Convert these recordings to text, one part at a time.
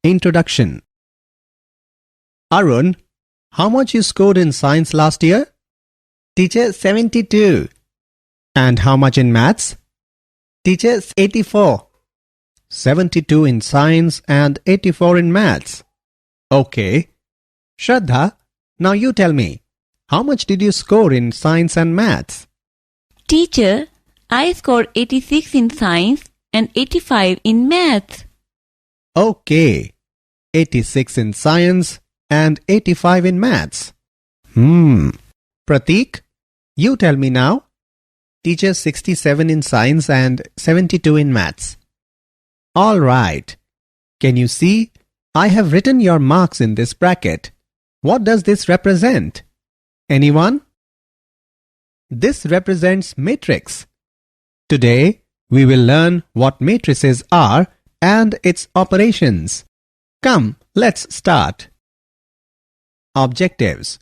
Introduction. Arun, how much you scored in science last year? Teacher, 72. And how much in maths? Teacher, 84. 72 in science and 84 in maths. Okay. Shraddha, now you tell me, how much did you score in science and maths? Teacher, I scored 86 in science and 85 in maths. Okay. 86 in science and 85 in maths. Pratik, you tell me now. Teacher, 67 in science and 72 in maths. All right. Can you see? I have written your marks in this bracket. What does this represent? Anyone? This represents matrix. Today, we will learn what matrices are and its operations. Come, let's start. Objectives.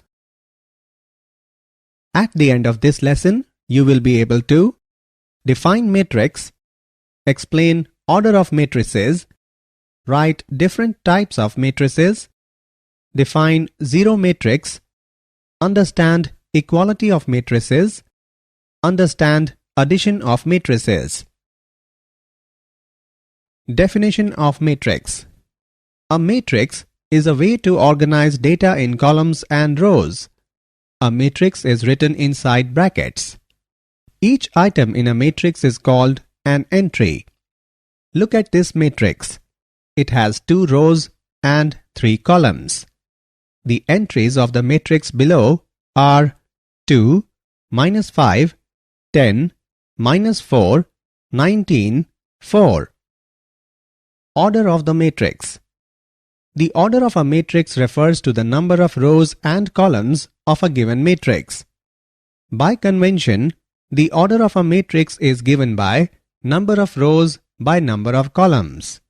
At the end of this lesson, you will be able to define matrix, explain order of matrices, write different types of matrices, define zero matrix, understand equality of matrices, understand addition of matrices. Definition of matrix. A matrix is a way to organize data in columns and rows. A matrix is written inside brackets. Each item in a matrix is called an entry. Look at this matrix. It has 2 rows and 3 columns. The entries of the matrix below are 2, -5, 10, -4, 19, 4. Order of the matrix. The order of a matrix refers to the number of rows and columns of a given matrix. By convention, the order of a matrix is given by number of rows by number of columns.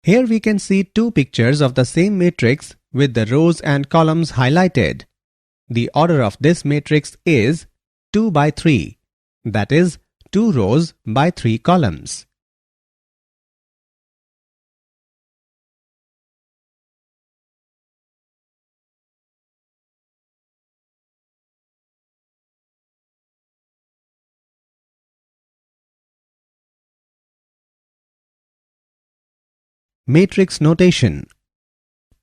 Here we can see 2 pictures of the same matrix with the rows and columns highlighted. The order of this matrix is 2 by 3, that is 2 rows by 3 columns. Matrix notation.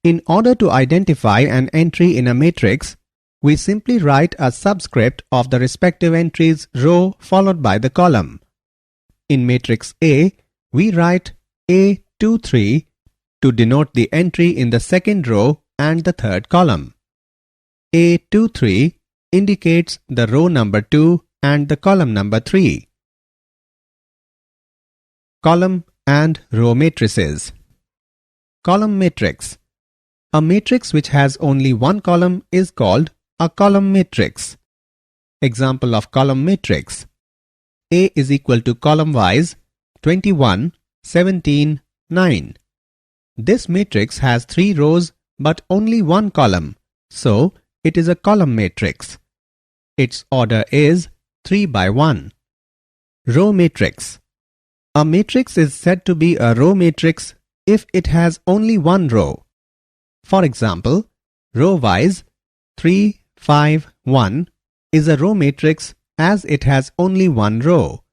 In order to identify an entry in a matrix, we simply write a subscript of the respective entry's row followed by the column. In matrix A, we write A23 to denote the entry in the second row and the third column. A23 indicates the row number 2 and the column number 3. Column and row matrices. Column matrix. A matrix which has only one column is called a column matrix. Example of column matrix. A is equal to column wise 21, 17, 9. This matrix has 3 rows but only one column, so it is a column matrix. Its order is 3 by 1. Row matrix. A matrix is said to be a row matrix if it has only one row. For example, row-wise 3, 5, 1 is a row matrix as it has only one row.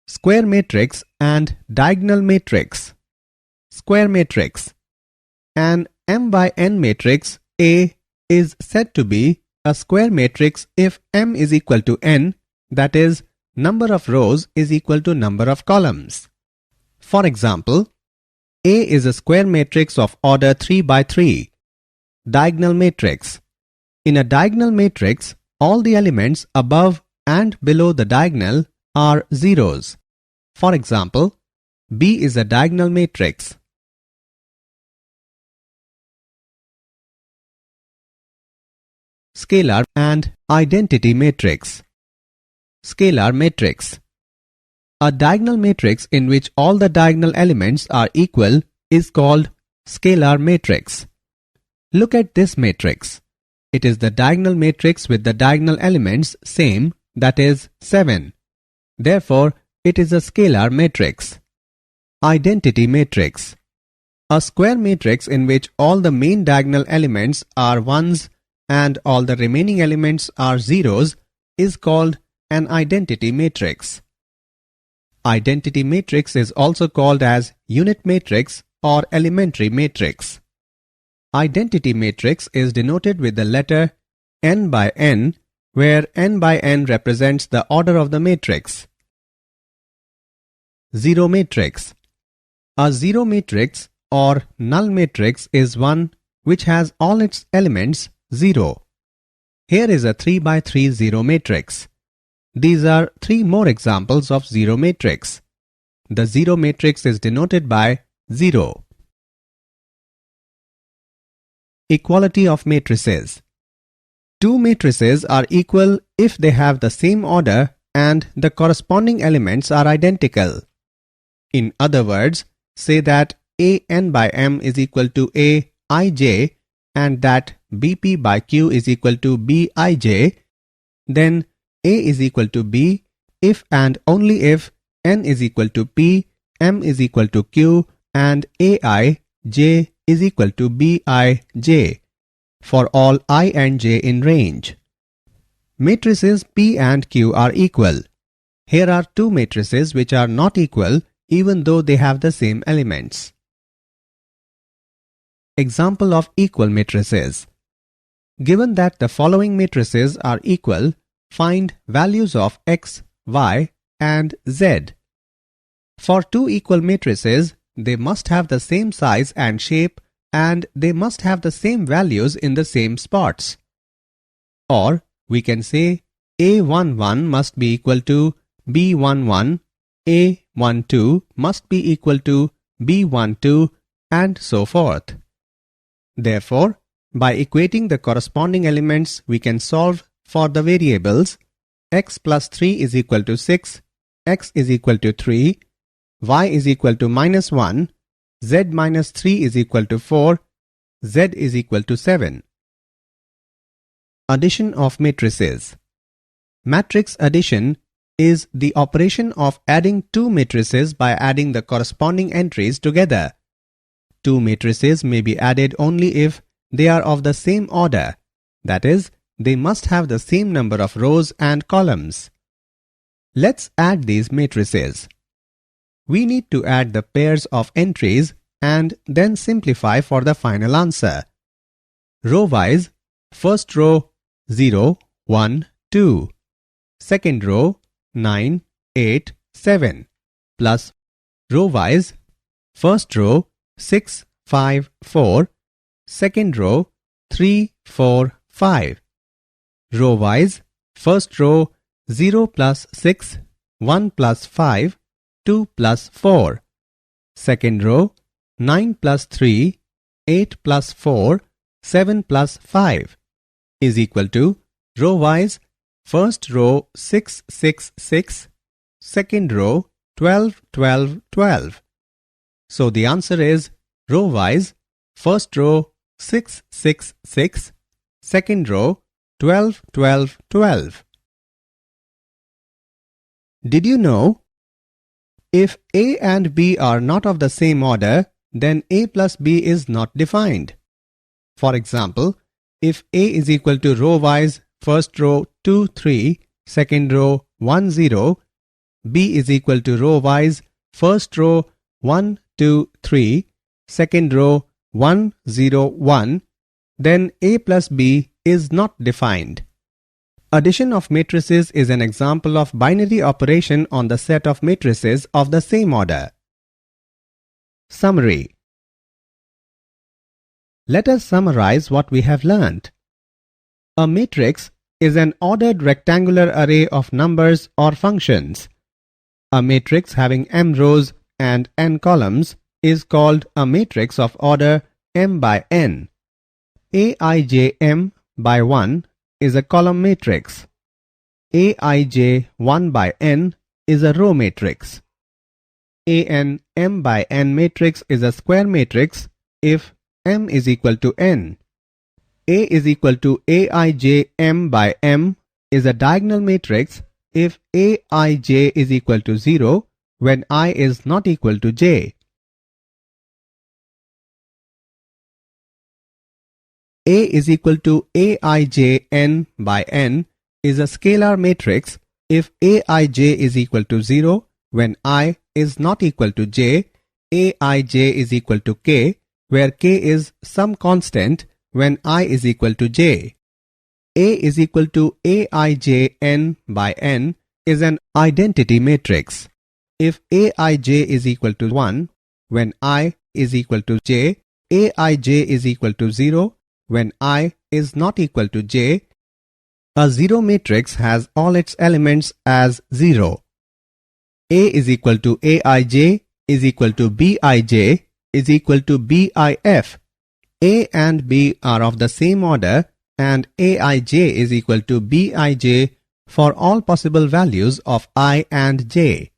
Square matrix and diagonal matrix. Square matrix. An m by n matrix A is said to be a square matrix if m is equal to n, that is, number of rows is equal to number of columns. For example, A is a square matrix of order 3 by 3. Diagonal matrix. In a diagonal matrix, all the elements above and below the diagonal are zeros. For example, B is a diagonal matrix. Scalar and identity matrix. Scalar matrix. A diagonal matrix in which all the diagonal elements are equal is called scalar matrix. Look at this matrix. It is the diagonal matrix with the diagonal elements same, that is 7. Therefore, it is a scalar matrix. Identity matrix. A square matrix in which all the main diagonal elements are ones and all the remaining elements are zeros is called an identity matrix. Identity matrix is also called as unit matrix or elementary matrix. Identity matrix is denoted with the letter n by n, where n by n represents the order of the matrix. Zero matrix. A zero matrix or null matrix is one which has all its elements 0. Here is a 3 by 3 zero matrix. These are 3 more examples of zero matrix. The zero matrix is denoted by 0. Equality of matrices. Two matrices are equal if they have the same order and the corresponding elements are identical. In other words, say that an by m is equal to aij and that bp by q is equal to bij, then a is equal to b if and only if n is equal to p, m is equal to q and ai, j is equal to bij for all I and j in range. Matrices P and Q are equal. Here are two matrices which are not equal even though they have the same elements. Example of equal matrices. Given that the following matrices are equal, find values of x, y and z. For two equal matrices, they must have the same size and shape and they must have the same values in the same spots. Or we can say A11 must be equal to B11, A12 must be equal to B12 and so forth. Therefore, by equating the corresponding elements, we can solve for the variables x plus 3 is equal to 6, x is equal to 3, y is equal to minus 1, z minus 3 is equal to 4, z is equal to 7. Addition of matrices. Matrix addition is the operation of adding two matrices by adding the corresponding entries together. Two matrices may be added only if they are of the same order, that is, they must have the same number of rows and columns. Let's add these matrices. We need to add the pairs of entries and then simplify for the final answer. Row-wise, first row 0, 1, 2. Second row 9, 8, 7. Plus row-wise, first row 6, 5, 4. Second row 3, 4, 5. Row-wise, first row 0 plus 6, 1 plus 5, 2 plus 4. Second row 9 plus 3, 8 plus 4, 7 plus 5 is equal to row-wise first row 6, 6, 6, second row 12, 12, 12. So the answer is row-wise first row 6, 6, 6, second row 12, 12, 12. Did you know? If A and B are not of the same order, then A plus B is not defined. For example, if A is equal to row-wise first row 2, 3, second row 1, 0, B is equal to row-wise first row 1, 2, 3, second row 1, 0, 1, then A plus B is not defined. Addition of matrices is an example of binary operation on the set of matrices of the same order. Summary. Let us summarize what we have learnt. A matrix is an ordered rectangular array of numbers or functions. A matrix having m rows and n columns is called a matrix of order m by n. Aij by 1 is a column matrix. Aij 1 by n is a row matrix. An m by n matrix is a square matrix if m is equal to n. A is equal to Aij m by m is a diagonal matrix if Aij is equal to 0 when I is not equal to j. A is equal to Aij n by n is a scalar matrix if Aij is equal to 0 when I is not equal to j, Aij is equal to k, where k is some constant when I is equal to j. A is equal to Aij n by n is an identity matrix. If Aij is equal to 1 when I is equal to j, Aij is equal to 0 when I is not equal to j, a zero matrix has all its elements as 0. A is equal to Aij is equal to Bij is equal to Bif. A and B are of the same order and Aij is equal to Bij for all possible values of I and j.